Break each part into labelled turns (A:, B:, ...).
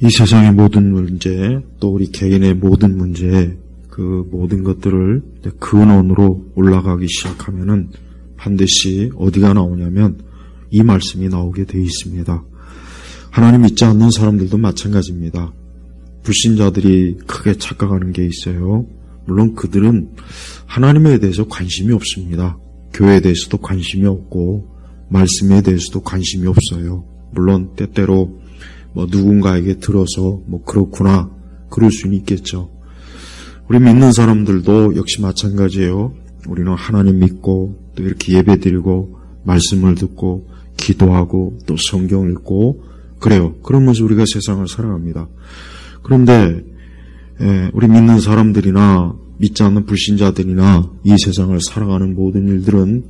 A: 이 세상의 모든 문제, 또 우리 개인의 모든 문제, 그 모든 것들을 근원으로 올라가기 시작하면은 반드시 어디가 나오냐면 이 말씀이 나오게 되어 있습니다. 하나님 믿지 않는 사람들도 마찬가지입니다. 불신자들이 크게 착각하는 게 있어요. 물론 그들은 하나님에 대해서 관심이 없습니다. 교회에 대해서도 관심이 없고 말씀에 대해서도 관심이 없어요. 물론 때때로 누군가에게 들어서 그렇구나 그럴 수는 있겠죠. 우리 믿는 사람들도 역시 마찬가지예요. 우리는 하나님 믿고 또 이렇게 예배드리고 말씀을 듣고 기도하고 또 성경 읽고 그래요. 그러면서 우리가 세상을 살아갑니다. 그런데 우리 믿는 사람들이나 믿지 않는 불신자들이나 이 세상을 살아가는 모든 일들은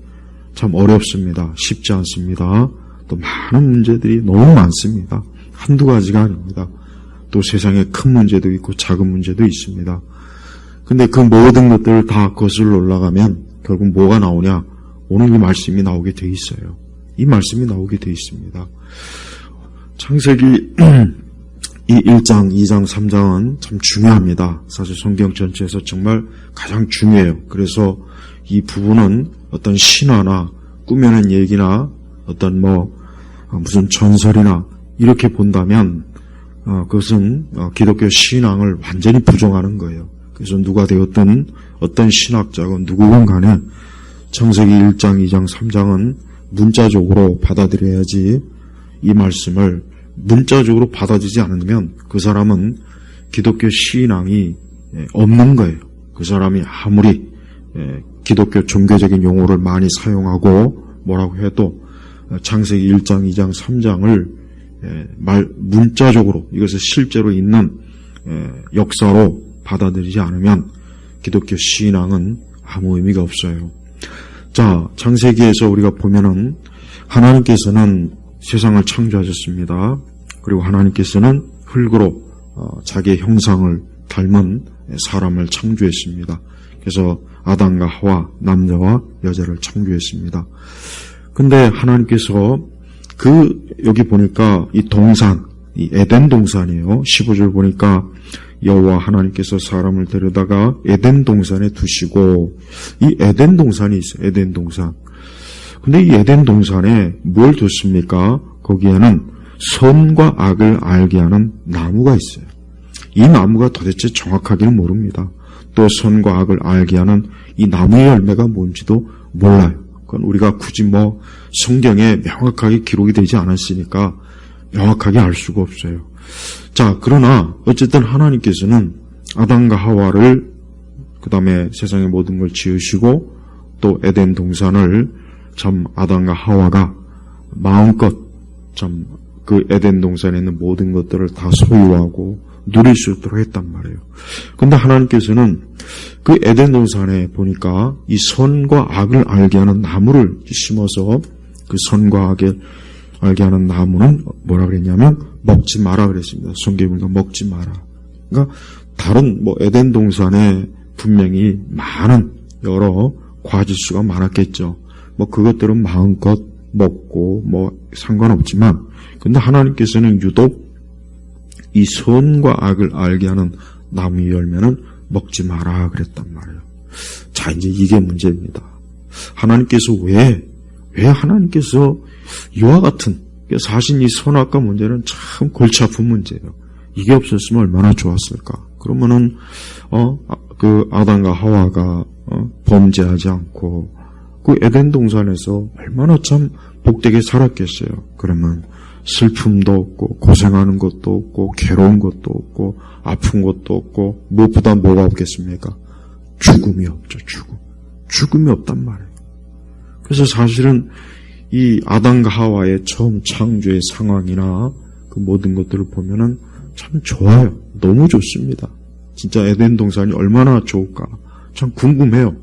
A: 참 어렵습니다. 쉽지 않습니다. 또 많은 문제들이 너무 많습니다. 한두 가지가 아닙니다. 또 세상에 큰 문제도 있고 작은 문제도 있습니다. 근데 그 모든 것들을 다 거슬러 올라가면 결국 뭐가 나오냐? 오늘 이 말씀이 나오게 돼 있어요. 이 말씀이 나오게 돼 있습니다. 창세기 이 1장, 2장, 3장은 참 중요합니다. 사실 성경 전체에서 정말 가장 중요해요. 그래서 이 부분은 어떤 신화나 꾸며낸 얘기나 어떤 무슨 전설이나 이렇게 본다면 그것은 기독교 신앙을 완전히 부정하는 거예요. 그래서 누가 되었든 어떤 신학자건 누구건 간에 창세기 1장, 2장, 3장은 문자적으로 받아들여야지 이 말씀을 문자적으로 받아들이지 않으면 그 사람은 기독교 신앙이 없는 거예요. 그 사람이 아무리 기독교 종교적인 용어를 많이 사용하고 뭐라고 해도 창세기 1장, 2장, 3장을 문자적으로 이것을 실제로 있는 역사로 받아들이지 않으면 기독교 신앙은 아무 의미가 없어요. 자, 창세기에서 우리가 보면은 하나님께서는 세상을 창조하셨습니다. 그리고 하나님께서는 흙으로 자기의 형상을 닮은 사람을 창조했습니다. 그래서 아담과 하와, 남자와 여자를 창조했습니다. 근데 하나님께서 여기 보니까 이 동산, 이 에덴 동산이에요. 15절 보니까 여호와 하나님께서 사람을 데려다가 에덴 동산에 두시고, 이 에덴 동산이 있어요. 에덴 동산. 근데 이 에덴 동산에 뭘 뒀습니까? 거기에는 선과 악을 알게 하는 나무가 있어요. 이 나무가 도대체 정확하게는 모릅니다. 또 선과 악을 알게 하는 이 나무의 열매가 뭔지도 몰라요. 그건 우리가 굳이 성경에 명확하게 기록이 되지 않았으니까 명확하게 알 수가 없어요. 자, 그러나 어쨌든 하나님께서는 아담과 하와를 그 다음에 세상의 모든 걸 지으시고 또 에덴 동산을 참 아담과 하와가 마음껏 참 그 에덴 동산에 있는 모든 것들을 다 소유하고 누릴 수 있도록 했단 말이에요. 근데 하나님께서는 그 에덴 동산에 보니까 이 선과 악을 알게 하는 나무를 심어서 그 선과 악을 알게 하는 나무는 뭐라 그랬냐면 먹지 마라 그랬습니다. 성경에 먹지 마라. 그러니까 다른 에덴 동산에 분명히 많은 여러 과지수가 많았겠죠. 그것들은 마음껏 먹고 상관없지만 근데 하나님께서는 유독 이 선과 악을 알게 하는 나무의 열매는 먹지 마라 그랬단 말이에요. 자, 이제 이게 문제입니다. 하나님께서 왜 하나님께서 이와 같은 사실 이 선악과 문제는 참 골치 아픈 문제예요. 이게 없었으면 얼마나 좋았을까. 그러면은 그 아담과 하와가 범죄하지 않고 그 에덴 동산에서 얼마나 참 복되게 살았겠어요. 그러면 슬픔도 없고 고생하는 것도 없고 괴로운 것도 없고 아픈 것도 없고 무엇보다 뭐가 없겠습니까? 죽음이 없죠. 죽음이 없단 말이에요. 그래서 사실은 이 아담과 하와의 처음 창조의 상황이나 그 모든 것들을 보면은 참 좋아요. 너무 좋습니다. 진짜 에덴 동산이 얼마나 좋을까 참 궁금해요.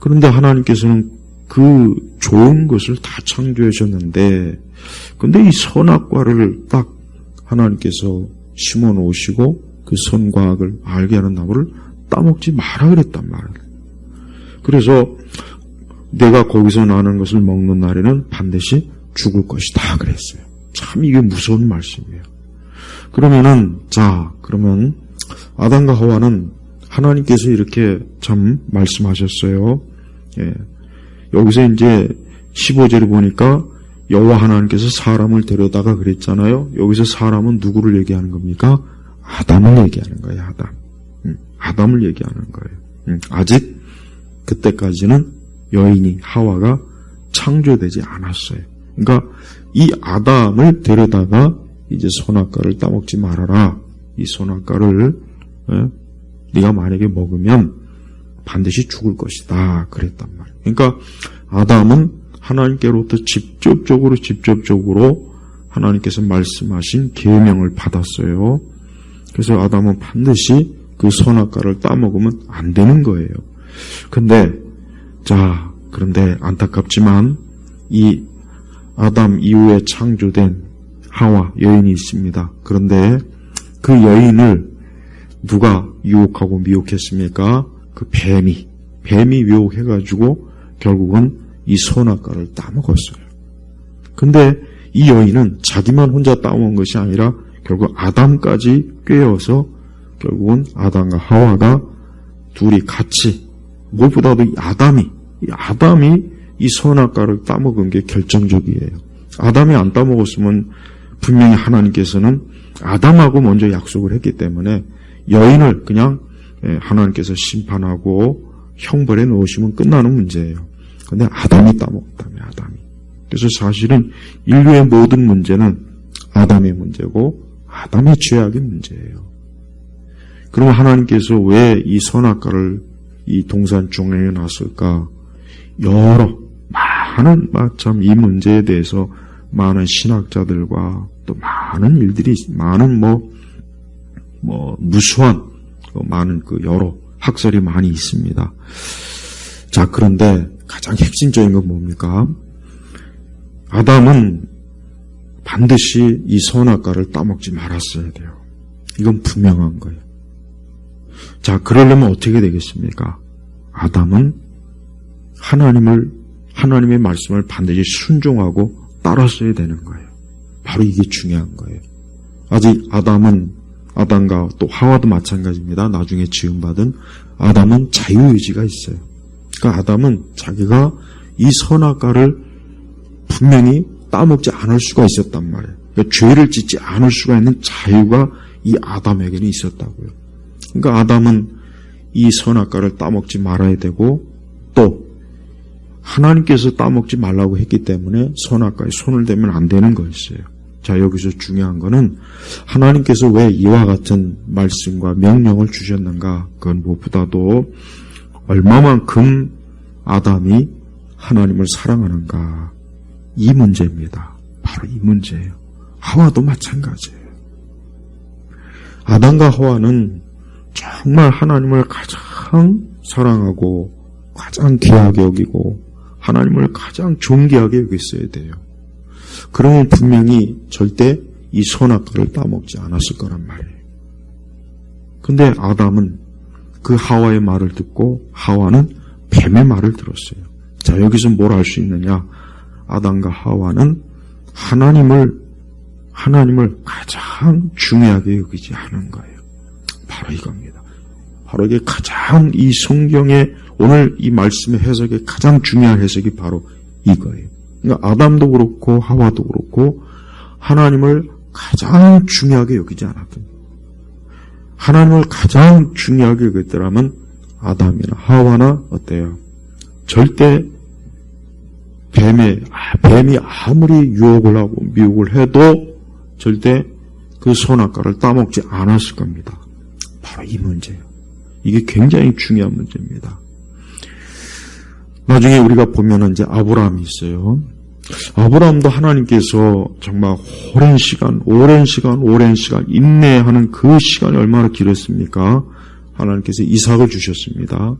A: 그런데 하나님께서는 그 좋은 것을 다 창조해 주셨는데 근데 이 선악과를 딱 하나님께서 심어 놓으시고 그 선과 악을 알게 하는 나무를 따먹지 마라 그랬단 말이에요. 그래서 내가 거기서 나는 것을 먹는 날에는 반드시 죽을 것이다 그랬어요. 참 이게 무서운 말씀이에요. 그러면 아담과 하와는 하나님께서 이렇게 참 말씀하셨어요. 예. 여기서 이제 15절에 보니까 여호와 하나님께서 사람을 데려다가 그랬잖아요. 여기서 사람은 누구를 얘기하는 겁니까? 아담을 얘기하는 거예요. 아담을 얘기하는 거예요. 아직 그때까지는 여인이 하와가 창조되지 않았어요. 그러니까 이 아담을 데려다가 이제 선악과를 따먹지 말아라. 이 선악과를 네가 만약에 먹으면 반드시 죽을 것이다. 그랬단 말이에요. 그러니까 아담은 하나님께로부터 직접적으로 하나님께서 말씀하신 계명을 받았어요. 그래서 아담은 반드시 그 선악과를 따먹으면 안 되는 거예요. 그런데 안타깝지만 이 아담 이후에 창조된 하와 여인이 있습니다. 그런데 그 여인을 누가 유혹하고 미혹했습니까? 그 뱀이 유혹해가지고 결국은 이 선악과를 따먹었어요. 근데 이 여인은 자기만 혼자 따먹은 것이 아니라 결국 아담까지 꿰어서 결국은 아담과 하와가 둘이 같이, 무엇보다도 이 아담이 이 선악과를 따먹은 게 결정적이에요. 아담이 안 따먹었으면 분명히 하나님께서는 아담하고 먼저 약속을 했기 때문에 여인을 그냥 하나님께서 심판하고 형벌에 넣으시면 끝나는 문제예요. 근데 아담이 따먹었다며, 아담이. 그래서 사실은 인류의 모든 문제는 아담의 문제고 아담의 죄악의 문제예요. 그럼 하나님께서 왜 이 선악과를 이 동산 중앙에 놨을까? 참 이 문제에 대해서 많은 신학자들과 또 많은 일들이, 많은 무수한 많은 여러 학설이 많이 있습니다. 그런데 가장 핵심적인 건 뭡니까? 아담은 반드시 이 선악과를 따먹지 말았어야 돼요. 이건 분명한 거예요. 그러려면 어떻게 되겠습니까? 아담은 하나님의 말씀을 반드시 순종하고 따랐어야 되는 거예요. 바로 이게 중요한 거예요. 아직 아담과 또 하와도 마찬가지입니다. 나중에 지음받은 아담은 자유의지가 있어요. 그러니까 아담은 자기가 이 선악과를 분명히 따먹지 않을 수가 있었단 말이에요. 그러니까 죄를 짓지 않을 수가 있는 자유가 이 아담에게는 있었다고요. 그러니까 아담은 이 선악과를 따먹지 말아야 되고 또 하나님께서 따먹지 말라고 했기 때문에 선악과에 손을 대면 안 되는 거였어요. 여기서 중요한 거는 하나님께서 왜 이와 같은 말씀과 명령을 주셨는가? 그건 무엇보다도 얼마만큼 아담이 하나님을 사랑하는가? 이 문제입니다. 바로 이 문제예요. 하와도 마찬가지예요. 아담과 하와는 정말 하나님을 가장 사랑하고 가장 귀하게 여기고 하나님을 가장 존귀하게 여겼어야 돼요. 그러면 분명히 절대 이 선악과를 따먹지 않았을 거란 말이에요. 근데 아담은 그 하와의 말을 듣고 하와는 뱀의 말을 들었어요. 여기서 뭘 알 수 있느냐? 아담과 하와는 하나님을 가장 중요하게 여기지 않은 거예요. 바로 이겁니다. 바로 이게 가장 이 성경의 오늘 이 말씀의 해석의 가장 중요한 해석이 바로 이거예요. 그러니까 아담도 그렇고 하와도 그렇고 하나님을 가장 중요하게 여기지 않았던, 하나님을 가장 중요하게 여겼더라면 아담이나 하와나 어때요? 절대 뱀이 아무리 유혹을 하고 미혹을 해도 절대 그 선악과를 따먹지 않았을 겁니다. 바로 이 문제예요. 이게 굉장히 중요한 문제입니다. 나중에 우리가 보면은 이제 아브라함이 있어요. 아브라함도 하나님께서 정말 오랜 시간 인내하는 그 시간이 얼마나 길었습니까? 하나님께서 이삭을 주셨습니다.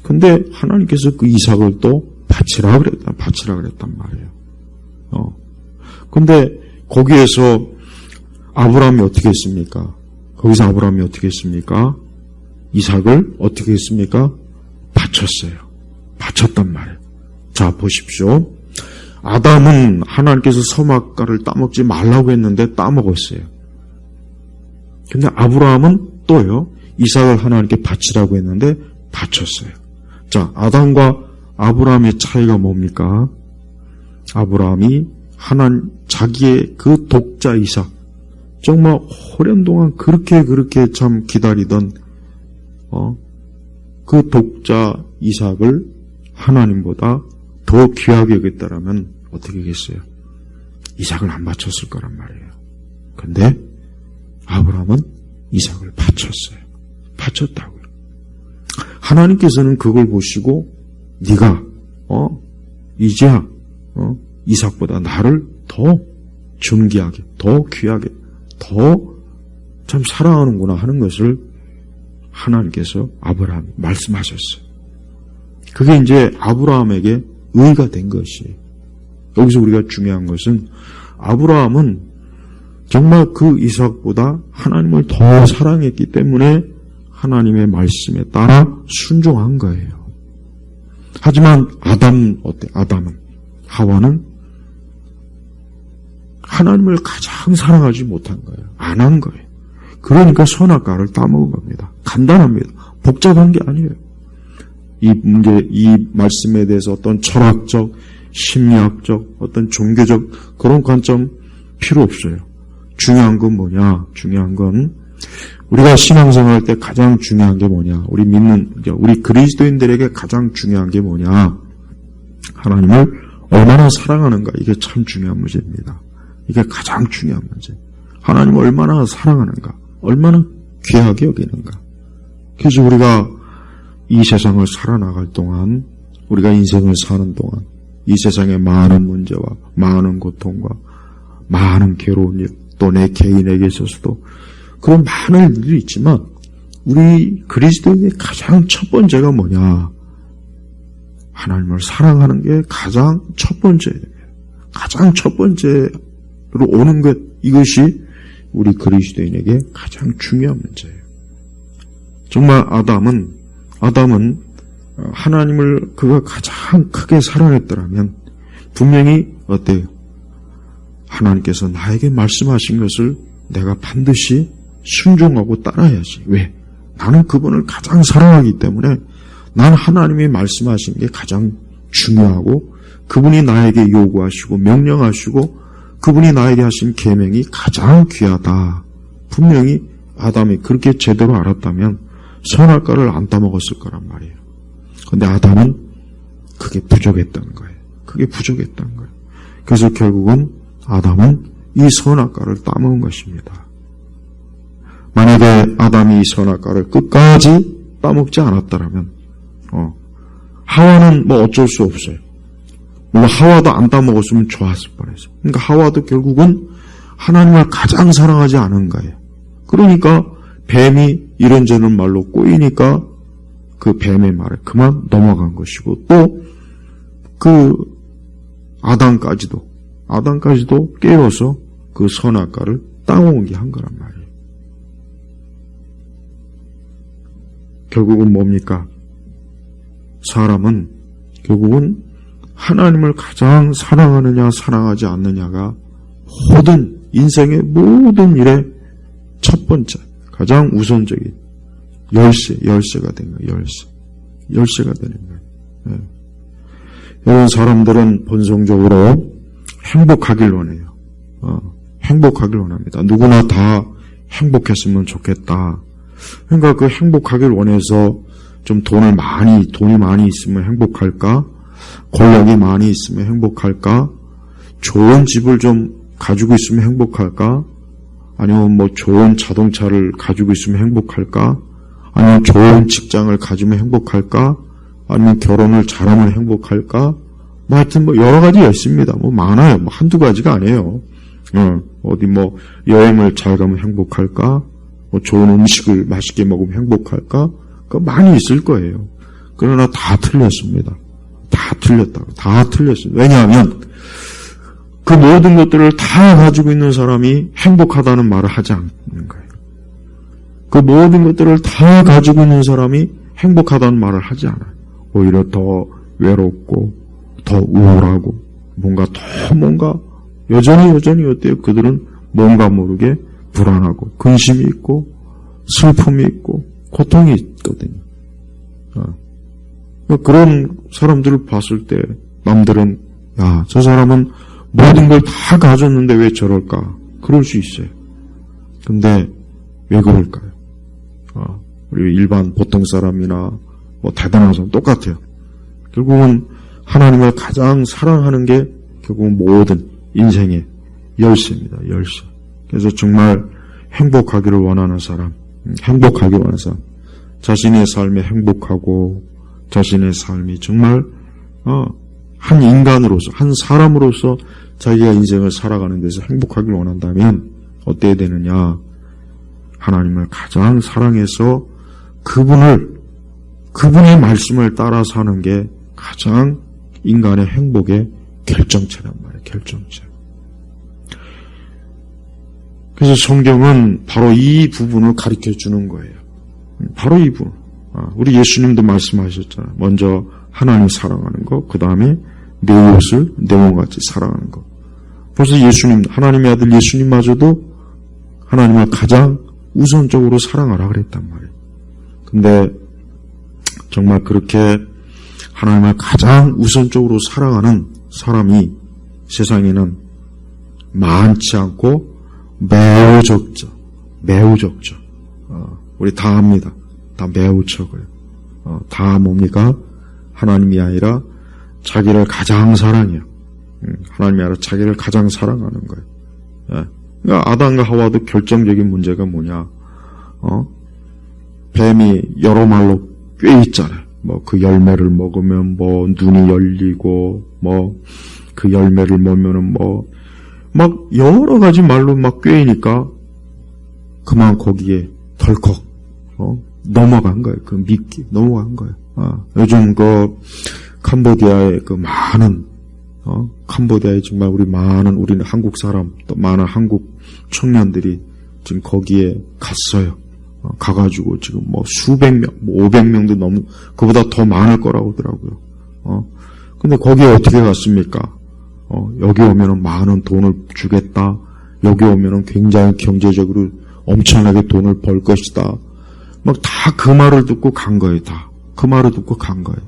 A: 근데 하나님께서 그 이삭을 또 바치라 그랬단 말이에요. 근데 거기에서 아브라함이 어떻게 했습니까? 거기서 아브라함이 어떻게 했습니까? 이삭을 어떻게 했습니까? 바쳤단 말이에요. 보십시오. 아담은 하나님께서 선악과를 따먹지 말라고 했는데 따먹었어요. 근데 아브라함은 또요, 이삭을 하나님께 바치라고 했는데 바쳤어요. 자, 아담과 아브라함의 차이가 뭡니까? 아브라함이 자기의 그 독자 이삭, 정말 오랜 동안 그렇게 참 기다리던 그 독자 이삭을 하나님보다 더 귀하게 여겼다라면 어떻게 하겠어요? 이삭을 안 바쳤을 거란 말이에요. 근데 아브라함은 이삭을 바쳤어요. 바쳤다고요. 하나님께서는 그걸 보시고 네가 이제야 이삭보다 나를 더 존귀하게, 더 귀하게, 더 참 사랑하는구나 하는 것을 하나님께서 아브라함이 말씀하셨어요. 그게 이제 아브라함에게 의가 된 것이에요. 여기서 우리가 중요한 것은 아브라함은 정말 그 이삭보다 하나님을 더 사랑했기 때문에 하나님의 말씀에 따라 순종한 거예요. 하지만 아담은 하와는 하나님을 가장 사랑하지 못한 거예요. 안 한 거예요. 그러니까 선악과를 따먹은 겁니다. 간단합니다. 복잡한 게 아니에요. 이 말씀에 대해서 어떤 철학적, 심리학적, 어떤 종교적 그런 관점 필요 없어요. 중요한 건 뭐냐? 중요한 건 우리가 신앙생활할 때 가장 중요한 게 뭐냐? 우리 그리스도인들에게 가장 중요한 게 뭐냐? 하나님을 얼마나 사랑하는가? 이게 참 중요한 문제입니다. 이게 가장 중요한 문제. 하나님을 얼마나 사랑하는가? 얼마나 귀하게 여기는가? 그래서 우리가 이 세상을 살아나갈 동안, 우리가 인생을 사는 동안 이 세상의 많은 문제와 많은 고통과 많은 괴로운 일, 또 내 개인에게 있어서도 그런 많은 일들이 있지만 우리 그리스도인의 가장 첫 번째가 뭐냐? 하나님을 사랑하는 게 가장 첫 번째예요. 가장 첫 번째로 오는 것, 이것이 우리 그리스도인에게 가장 중요한 문제예요. 정말 아담은 하나님을 그가 가장 크게 사랑했더라면 분명히 어때요? 하나님께서 나에게 말씀하신 것을 내가 반드시 순종하고 따라야지. 왜? 나는 그분을 가장 사랑하기 때문에 난 하나님이 말씀하신 게 가장 중요하고 그분이 나에게 요구하시고 명령하시고 그분이 나에게 하신 계명이 가장 귀하다. 분명히 아담이 그렇게 제대로 알았다면 선악과를 안 따먹었을 거란 말이에요. 그런데 아담은 그게 부족했던 거예요. 그게 부족했던 거예요. 그래서 결국은 아담은 이 선악과를 따먹은 것입니다. 만약에 아담이 이 선악과를 끝까지 따먹지 않았더라면 하와는 뭐 어쩔 수 없어요. 물론 하와도 안 따먹었으면 좋았을 뻔했어요. 그러니까 하와도 결국은 하나님을 가장 사랑하지 않은 거예요. 그러니까 뱀이 이런저런 말로 꼬이니까 그 뱀의 말에 그만 넘어간 것이고 또 그 아담까지도 깨어서 그 선악과를 따먹게 한 거란 말이에요. 결국은 뭡니까? 사람은 결국은 하나님을 가장 사랑하느냐 사랑하지 않느냐가 인생의 모든 일의 첫 번째 가장 우선적인 열쇠가 된 거예요. 열쇠가 되는 거예요. 네. 이런 사람들은 본성적으로 행복하길 원해요. 행복하길 원합니다. 누구나 다 행복했으면 좋겠다. 그러니까 그 행복하길 원해서 좀 돈이 많이 있으면 행복할까? 권력이 많이 있으면 행복할까? 좋은 집을 좀 가지고 있으면 행복할까? 아니면 뭐 좋은 자동차를 가지고 있으면 행복할까? 아니면 좋은 직장을 가지면 행복할까? 아니면 결혼을 잘하면 행복할까? 뭐 하여튼 뭐 여러 가지가 있습니다. 뭐 많아요. 뭐 한두 가지가 아니에요. 어디 뭐 여행을 잘 가면 행복할까? 뭐 좋은 음식을 맛있게 먹으면 행복할까? 많이 있을 거예요. 그러나 다 틀렸습니다. 다 틀렸습니다. 왜냐하면 그 모든 것들을 다 가지고 있는 사람이 행복하다는 말을 하지 않는 거예요. 그 모든 것들을 다 가지고 있는 사람이 행복하다는 말을 하지 않아요. 오히려 더 외롭고 더 우울하고 뭔가 여전히 어때요? 그들은 뭔가 모르게 불안하고 근심이 있고 슬픔이 있고 고통이 있거든요. 그런 사람들을 봤을 때 남들은 야, 저 사람은 모든 걸 다 가졌는데 왜 저럴까? 그럴 수 있어요. 근데 왜 그럴까요? 우리 일반 보통 사람이나 뭐 대단한 사람 똑같아요. 결국은 하나님을 가장 사랑하는 게 결국은 모든 인생의 열쇠입니다. 열쇠. 그래서 정말 행복하기를 원하는 사람, 자신의 삶에 행복하고 자신의 삶이 정말 한 인간으로서, 한 사람으로서 자기가 인생을 살아가는 데서 행복하기를 원한다면 어때야 되느냐? 하나님을 가장 사랑해서 그분의 말씀을 따라 사는 게 가장 인간의 행복의 결정체란 말이에요. 결정체. 그래서 성경은 바로 이 부분을 가르쳐 주는 거예요. 바로 이 부분. 우리 예수님도 말씀하셨잖아요. 먼저 하나님 사랑하는 거, 그 다음에 내 이웃을 내 몸같이 사랑하는 거. 벌써 예수님, 하나님의 아들 예수님마저도 하나님을 가장 우선적으로 사랑하라 그랬단 말이에요. 근데 정말 그렇게 하나님을 가장 우선적으로 사랑하는 사람이 세상에는 많지 않고 매우 적죠. 매우 적죠. 우리 다 압니다. 다 매우 적어요. 다 뭡니까? 하나님이 아니라 자기를 가장 사랑해요. 하나님이 아니라 자기를 가장 사랑하는 거예요. 그러니까 아담과 하와도 결정적인 문제가 뭐냐? 뱀이 여러 말로 꽤 있잖아요. 뭐 그 열매를 먹으면 뭐 눈이 열리고 뭐 그 열매를 먹으면은 뭐 막 여러 가지 말로 막 꿰이니까 그만 거기에 덜컥 넘어간 거예요. 그 미끼 넘어간 거예요. 요즘 그 캄보디아의 그 많은 캄보디아에 정말 우리는 한국 사람 또 많은 한국 청년들이 지금 거기에 갔어요. 가가지고 지금 뭐 수백 명, 뭐 500명도 넘는 그보다 더 많을 거라고 하더라고요. 근데 거기에 어떻게 갔습니까? 여기 오면은 많은 돈을 주겠다. 여기 오면은 굉장히 경제적으로 엄청나게 돈을 벌 것이다. 막 다 그 말을 듣고 간 거예요. 다 그 말을 듣고 간 거예요.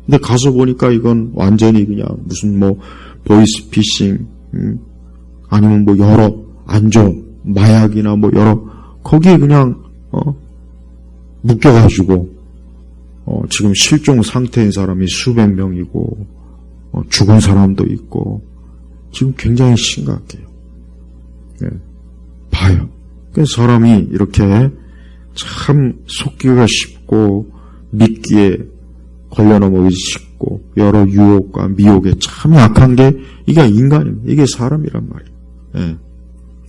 A: 근데 가서 보니까 이건 완전히 그냥 무슨 뭐 보이스피싱, 아니면 뭐 여러 안 좋은 마약이나 뭐 여러 거기에 그냥 묶여가지고 지금 실종 상태인 사람이 수백 명이고 죽은 사람도 있고 지금 굉장히 심각해요. 봐요. 그래서 사람이 이렇게 참 속기가 쉽고 미끼에 걸려넘어가기 쉽고 여러 유혹과 미혹에 참 약한 게 이게 인간입니다. 이게 사람이란 말이에요.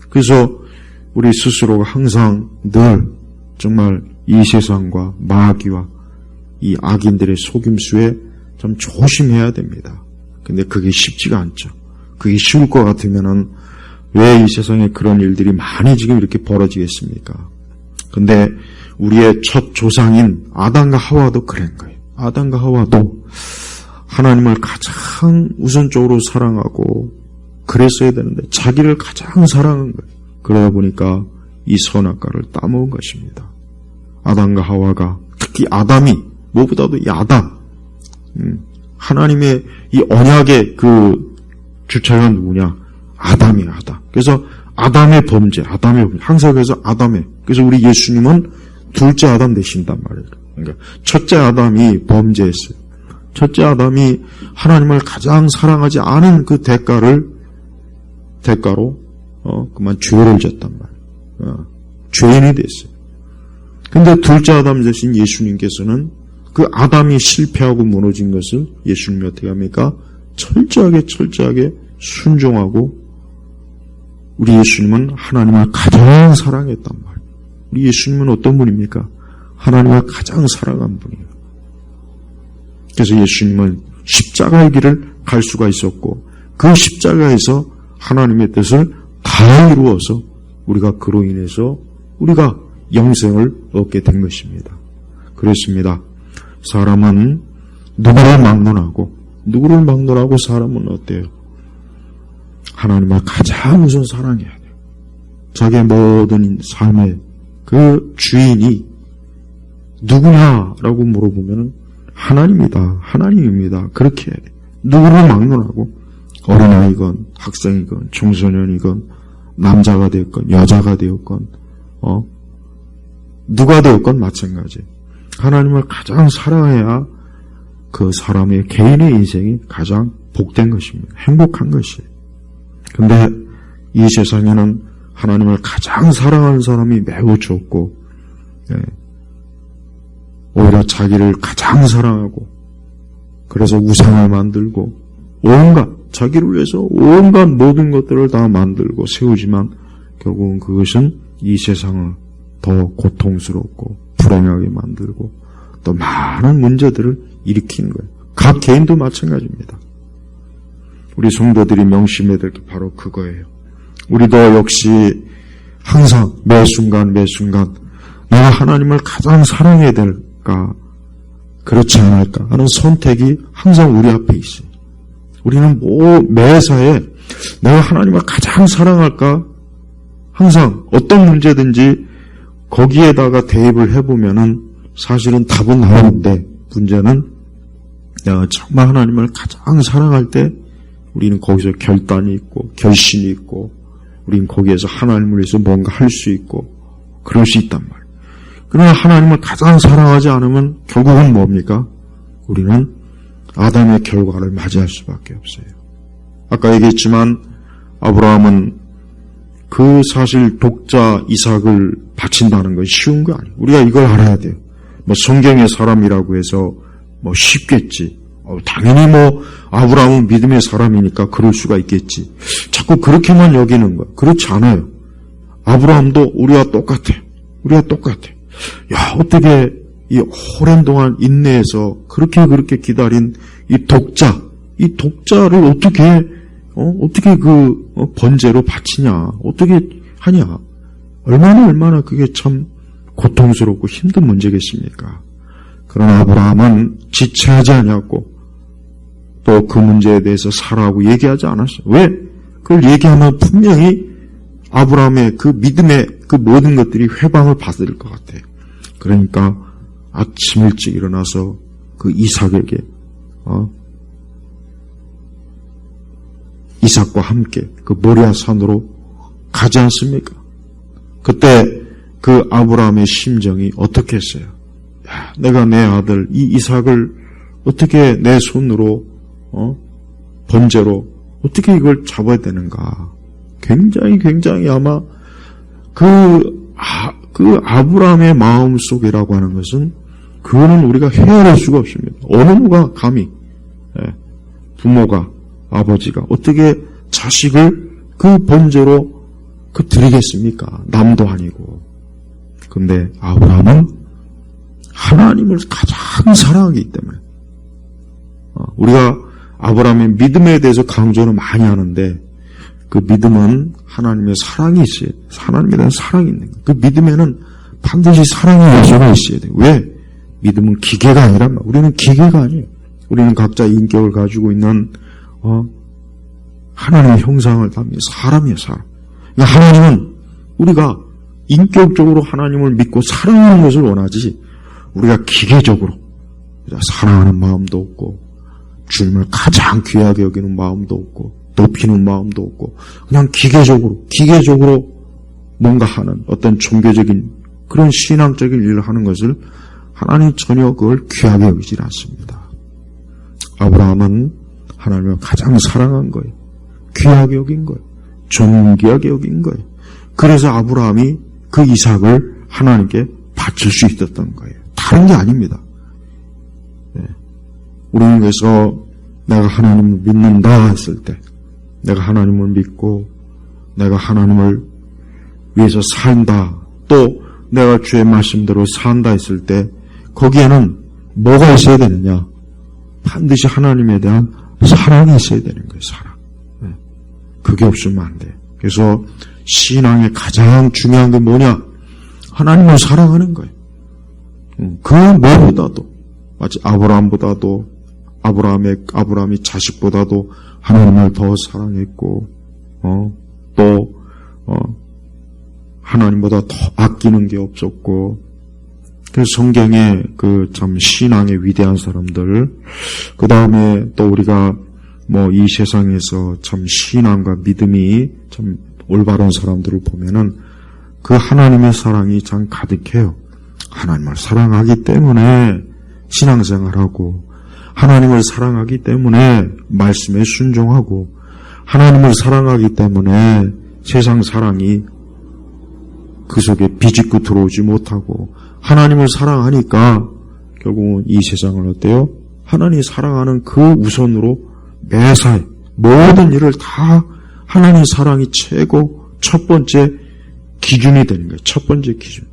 A: 그래서 우리 스스로가 항상 늘 정말 이 세상과 마귀와 이 악인들의 속임수에 참 조심해야 됩니다. 근데 그게 쉽지가 않죠. 그게 쉬울 것 같으면은 왜 이 세상에 그런 일들이 많이 지금 이렇게 벌어지겠습니까? 근데 우리의 첫 조상인 아담과 하와도 그런 거예요. 아담과 하와도 하나님을 가장 우선적으로 사랑하고 그랬어야 되는데 자기를 가장 사랑한 거예요. 그러다 보니까 이 선악과를 따먹은 것입니다. 아담과 하와가 특히 아담이 무엇보다도 이 아담 하나님의 이 언약의 그 주체가 누구냐? 아담이에요, 아담. 그래서 아담의 범죄. 항상 그래서 아담의. 그래서 우리 예수님은 둘째 아담 되신단 말이에요. 그러니까 첫째 아담이 범죄했어요. 첫째 아담이 하나님을 가장 사랑하지 않은 그 대가로 그만 죄를 졌단 말이에요. 죄인이 됐어요. 근데 둘째 아담 되신 예수님께서는 그 아담이 실패하고 무너진 것을 예수님이 어떻게 합니까? 철저하게 순종하고 우리 예수님은 하나님을 가장 사랑했단 말이에요. 우리 예수님은 어떤 분입니까? 하나님을 가장 사랑한 분이에요. 그래서 예수님은 십자가의 길을 갈 수가 있었고 그 십자가에서 하나님의 뜻을 다 이루어서 우리가 그로 인해서 우리가 영생을 얻게 된 것입니다. 그렇습니다. 사람은 누구를 막론하고 사람은 어때요? 하나님을 가장 우선 사랑해야 돼요. 자기의 모든 삶의 그 주인이 누구냐라고 물어보면 하나님이다. 하나님입니다. 그렇게 누구를 막론하고 어린아이건 학생이건 청소년이건 남자가 되었건 여자가 되었건 누가 되었건 마찬가지. 하나님을 가장 사랑해야 그 사람의 개인의 인생이 가장 복된 것입니다. 행복한 것이에요. 근데 이 세상에는 하나님을 가장 사랑하는 사람이 매우 적고 오히려 자기를 가장 사랑하고 그래서 우상을 만들고 온갖 자기를 위해서 온갖 모든 것들을 다 만들고 세우지만 결국은 그것은 이 세상을 더 고통스럽고 불행하게 만들고 또 많은 문제들을 일으키는 거예요. 각 개인도 마찬가지입니다. 우리 성도들이 명심해야 될 게 바로 그거예요. 우리도 역시 항상 매 순간 내가 하나님을 가장 사랑해야 될까 그렇지 않을까 하는 선택이 항상 우리 앞에 있어요. 우리는 매사에 내가 하나님을 가장 사랑할까 항상 어떤 문제든지 거기에다가 대입을 해보면은 사실은 답은 나오는데 문제는 내가 정말 하나님을 가장 사랑할 때 우리는 거기서 결단이 있고 결심이 있고 우리는 거기에서 하나님을 위해서 뭔가 할 수 있고 그럴 수 있단 말이에요. 그러나 하나님을 가장 사랑하지 않으면 결국은 뭡니까? 우리는 아담의 결과를 맞이할 수밖에 없어요. 아까 얘기했지만 아브라함은 그 사실 독자 이삭을 바친다는 건 쉬운 거 아니에요. 우리가 이걸 알아야 돼요. 성경의 사람이라고 해서 쉽겠지. 당연히 아브라함은 믿음의 사람이니까 그럴 수가 있겠지. 자꾸 그렇게만 여기는 거야. 그렇지 않아요. 아브라함도 우리와 똑같아. 야, 어떻게 이 오랜 동안 인내해서 그렇게 기다린 이 독자를 어떻게 번제로 바치냐, 어떻게 하냐. 얼마나 그게 참 고통스럽고 힘든 문제겠습니까? 그러나 아브라함은 지체하지 않았고 또 그 문제에 대해서 살아하고 얘기하지 않았어요. 왜? 그걸 얘기하면 분명히 아브라함의 그 믿음의 그 모든 것들이 회방을 받을 것 같아요. 그러니까 아침 일찍 일어나서 그 이삭에게 이삭과 함께 그 모리아 산으로 가지 않습니까? 그때 그 아브라함의 심정이 어떻게 했어요? 야, 내가 내 아들 이 이삭을 어떻게 내 손으로 번제로 어떻게 이걸 잡아야 되는가? 굉장히 아마 그 아브라함의 마음 속이라고 하는 것은 그거는 우리가 헤아릴 수가 없습니다. 어느 누가 감히 부모가 아버지가 어떻게 자식을 그 번제로 드리겠습니까? 남도 아니고. 근데 아브라함은 하나님을 가장 사랑하기 때문에 우리가 아브라함의 믿음에 대해서 강조는 많이 하는데 그 믿음은 하나님의 사랑이 있어야 돼요. 하나님에 대한 사랑이 있는 거예요. 그 믿음에는 반드시 사랑의 요소가 있어야 돼요. 왜? 믿음은 기계가 아니란 말이에요. 우리는 기계가 아니에요. 우리는 각자 인격을 가지고 있는 하나님의 형상을 담은 사람이에요. 사람. 그러니까 하나님은 우리가 인격적으로 하나님을 믿고 사랑하는 것을 원하지 우리가 기계적으로 사랑하는 마음도 없고 주님을 가장 귀하게 여기는 마음도 없고 높이는 마음도 없고 그냥 기계적으로 뭔가 하는 어떤 종교적인 그런 신앙적인 일을 하는 것을 하나님 전혀 그걸 귀하게 여기질 않습니다. 아브라함은 하나님을 가장 사랑한 거예요. 귀하게 여긴 거예요. 존귀하게 여긴 거예요. 그래서 아브라함이 그 이삭을 하나님께 바칠 수 있었던 거예요. 다른 게 아닙니다. 우리는 그래서 내가 하나님을 믿는다 했을 때 내가 하나님을 믿고 내가 하나님을 위해서 산다 또 내가 주의 말씀대로 산다 했을 때 거기에는 뭐가 있어야 되느냐? 반드시 하나님에 대한 사랑이 있어야 되는 거예요. 사랑. 그게 없으면 안 돼요. 그래서 신앙의 가장 중요한 게 뭐냐? 하나님을 사랑하는 거예요. 그 무엇보다도 마치 아브라함보다도 아브라함이 자식보다도 하나님을 더 사랑했고 또 하나님보다 더 아끼는 게 없었고, 그 성경의 그 참 신앙의 위대한 사람들, 그 다음에 또 우리가 뭐 이 세상에서 참 신앙과 믿음이 참 올바른 사람들을 보면은 그 하나님의 사랑이 참 가득해요. 하나님을 사랑하기 때문에 신앙생활하고, 하나님을 사랑하기 때문에 말씀에 순종하고, 하나님을 사랑하기 때문에 세상 사랑이 그 속에 비집고 들어오지 못하고, 하나님을 사랑하니까 결국은 이 세상을 어때요? 하나님 사랑하는 그 우선으로 매사에 모든 일을 다 하나님 사랑이 최고 첫 번째 기준이 되는 거예요. 첫 번째 기준.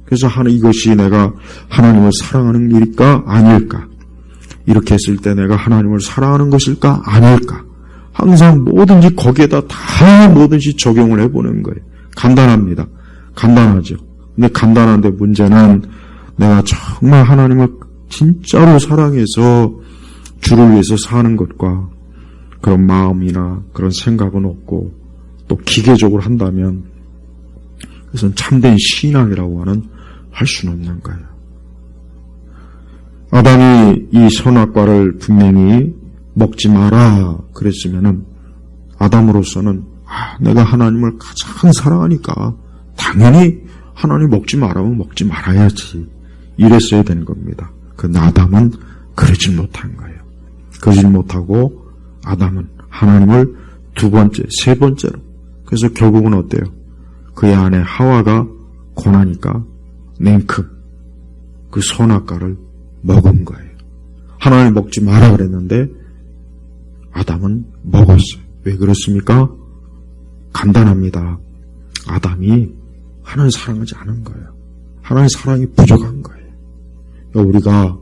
A: 그래서 이것이 내가 하나님을 사랑하는 일일까 아닐까? 이렇게 했을 때 내가 하나님을 사랑하는 것일까 아닐까? 항상 뭐든지 거기에다 다 뭐든지 적용을 해보는 거예요. 간단합니다. 간단하죠. 근데 간단한데 문제는 내가 정말 하나님을 진짜로 사랑해서 주를 위해서 사는 것과 그런 마음이나 그런 생각은 없고 또 기계적으로 한다면 그것은 참된 신앙이라고 할 수는 없는 거예요. 아담이 이 선악과를 분명히 먹지 마라 그랬으면은 아담으로서는 내가 하나님을 가장 사랑하니까 당연히 하나님 먹지 말라면 먹지 말아야지 이랬어야 되는 겁니다. 그 아담은 그러질 못한 거예요. 그러질 못하고 아담은 하나님을 두 번째, 세 번째로. 그래서 결국은 어때요? 그의 아내 하와가 권하니까 냉큼 그 선악과를 먹은 거예요. 하나님 먹지 마라 그랬는데 아담은 먹었어요. 왜 그렇습니까? 간단합니다. 아담이 하나님 사랑하지 않은 거예요. 하나님 사랑이 부족한 거예요. 우리가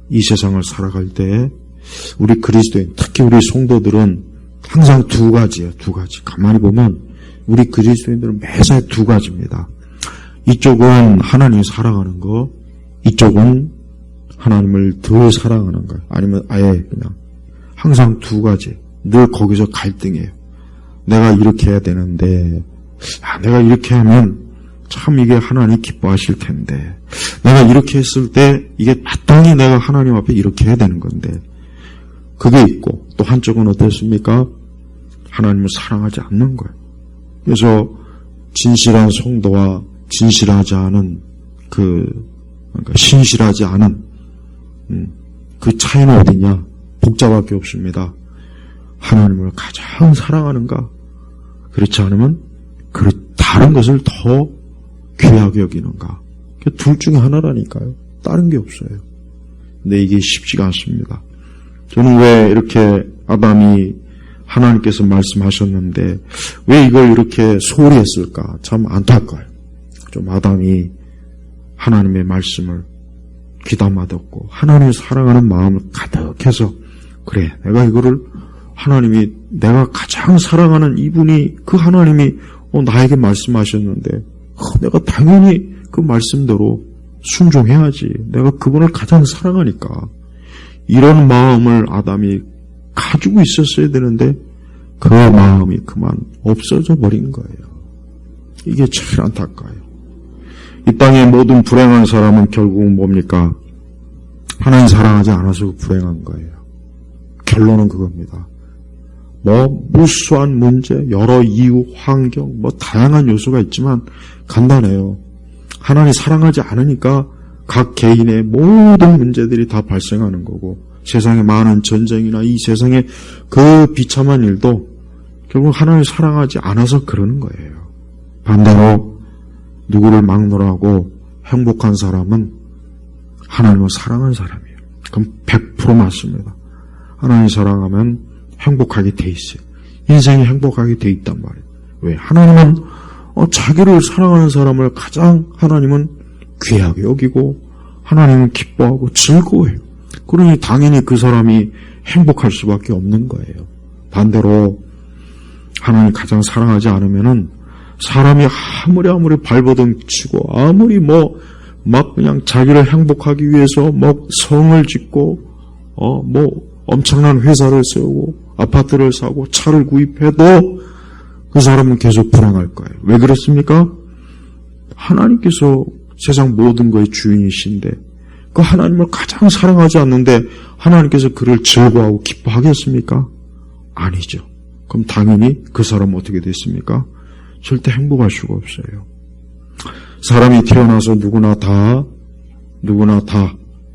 A: 이 세상을 살아갈 때 우리 그리스도인, 특히 우리 성도들은 항상 두 가지예요. 두 가지. 가만히 보면 우리 그리스도인들은 매사에 두 가지입니다. 이쪽은 하나님 사랑하는 거, 이쪽은 하나님을 덜 사랑하는 거예요. 아니면 아예 그냥 항상 두 가지. 늘 거기서 갈등이에요. 내가 이렇게 해야 되는데 내가 이렇게 하면 참 이게 하나님 기뻐하실 텐데 내가 이렇게 했을 때 이게 마땅히 내가 하나님 앞에 이렇게 해야 되는 건데 그게 있고 또 한쪽은 어떻습니까? 하나님을 사랑하지 않는 거예요. 그래서 진실한 성도와 진실하지 않은 그러니까 신실하지 않은 그 차이는 어디냐? 복잡할 게 없습니다. 하나님을 가장 사랑하는가? 그렇지 않으면 다른 것을 더 귀하게 여기는가? 둘 중에 하나라니까요. 다른 게 없어요. 근데 이게 쉽지가 않습니다. 저는 왜 이렇게 아담이 하나님께서 말씀하셨는데 왜 이걸 이렇게 소홀히 했을까? 참 안타까워요. 좀 아담이 하나님의 말씀을 귀담아 듣고 하나님을 사랑하는 마음을 가득해서 그래 내가 이거를 하나님이 내가 가장 사랑하는 이분이 그 하나님이 나에게 말씀하셨는데 내가 당연히 그 말씀대로 순종해야지. 내가 그분을 가장 사랑하니까. 이런 마음을 아담이 가지고 있었어야 되는데 그 마음이 그만 없어져 버린 거예요. 이게 제일 안타까워요. 이 땅의 모든 불행한 사람은 결국은 뭡니까? 하나님 사랑하지 않아서 불행한 거예요. 결론은 그겁니다. 무수한 문제, 여러 이유, 환경, 다양한 요소가 있지만 간단해요. 하나님 사랑하지 않으니까 각 개인의 모든 문제들이 다 발생하는 거고 세상에 많은 전쟁이나 이 세상에 그 비참한 일도 결국 하나님 사랑하지 않아서 그러는 거예요. 반대로 누구를 막론하고 행복한 사람은 하나님을 사랑한 사람이에요. 그럼 100% 맞습니다. 하나님 사랑하면 행복하게 돼 있어요. 인생이 행복하게 돼 있단 말이에요. 왜? 하나님은 자기를 사랑하는 사람을 가장 하나님은 귀하게 여기고 하나님은 기뻐하고 즐거워해요. 그러니 당연히 그 사람이 행복할 수밖에 없는 거예요. 반대로 하나님 가장 사랑하지 않으면은 사람이 아무리 발버둥 치고 아무리 막 그냥 자기를 행복하기 위해서 성을 짓고 엄청난 회사를 세우고 아파트를 사고 차를 구입해도 그 사람은 계속 불행할 거예요. 왜 그렇습니까? 하나님께서 세상 모든 것의 주인이신데 그 하나님을 가장 사랑하지 않는데 하나님께서 그를 즐거워하고 기뻐하겠습니까? 아니죠. 그럼 당연히 그 사람은 어떻게 됐습니까? 절대 행복할 수가 없어요. 사람이 태어나서 누구나 다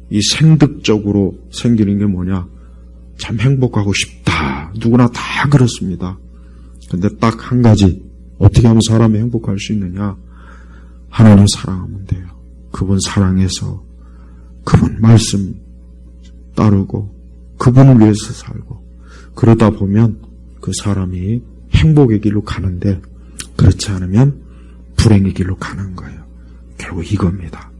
A: 이 생득적으로 생기는 게 뭐냐? 참 행복하고 싶다. 누구나 다 그렇습니다. 근데 딱 한 가지, 어떻게 하면 사람이 행복할 수 있느냐? 하나님 사랑하면 돼요. 그분 사랑해서 그분 말씀 따르고 그분을 위해서 살고 그러다 보면 그 사람이 행복의 길로 가는데 그렇지 않으면 불행의 길로 가는 거예요. 결국 이겁니다.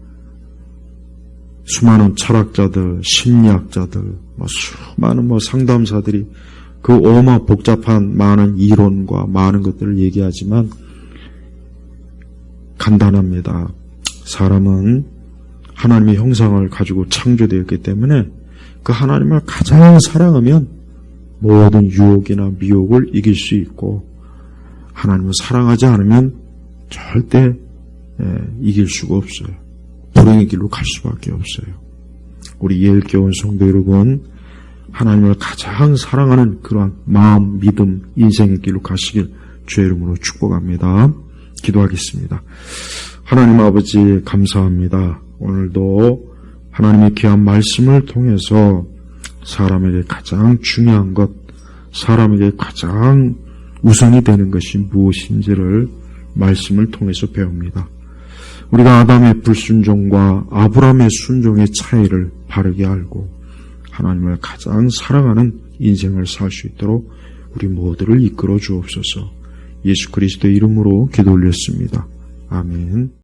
A: 수많은 철학자들, 심리학자들, 수많은 상담사들이 그 복잡한 많은 이론과 많은 것들을 얘기하지만 간단합니다. 사람은 하나님의 형상을 가지고 창조되었기 때문에 그 하나님을 가장 사랑하면 모든 유혹이나 미혹을 이길 수 있고 하나님을 사랑하지 않으면 절대 이길 수가 없어요. 불행의 길로 갈 수밖에 없어요. 우리 예일교원 성도 여러분, 하나님을 가장 사랑하는 그러한 마음, 믿음, 인생의 길로 가시길 주의 이름으로 축복합니다. 기도하겠습니다. 하나님 아버지 감사합니다. 오늘도 하나님의 귀한 말씀을 통해서 사람에게 가장 중요한 것, 사람에게 가장 우선이 되는 것이 무엇인지를 말씀을 통해서 배웁니다. 우리가 아담의 불순종과 아브라함의 순종의 차이를 바르게 알고 하나님을 가장 사랑하는 인생을 살 수 있도록 우리 모두를 이끌어 주옵소서. 예수 그리스도의 이름으로 기도 올렸습니다. 아멘.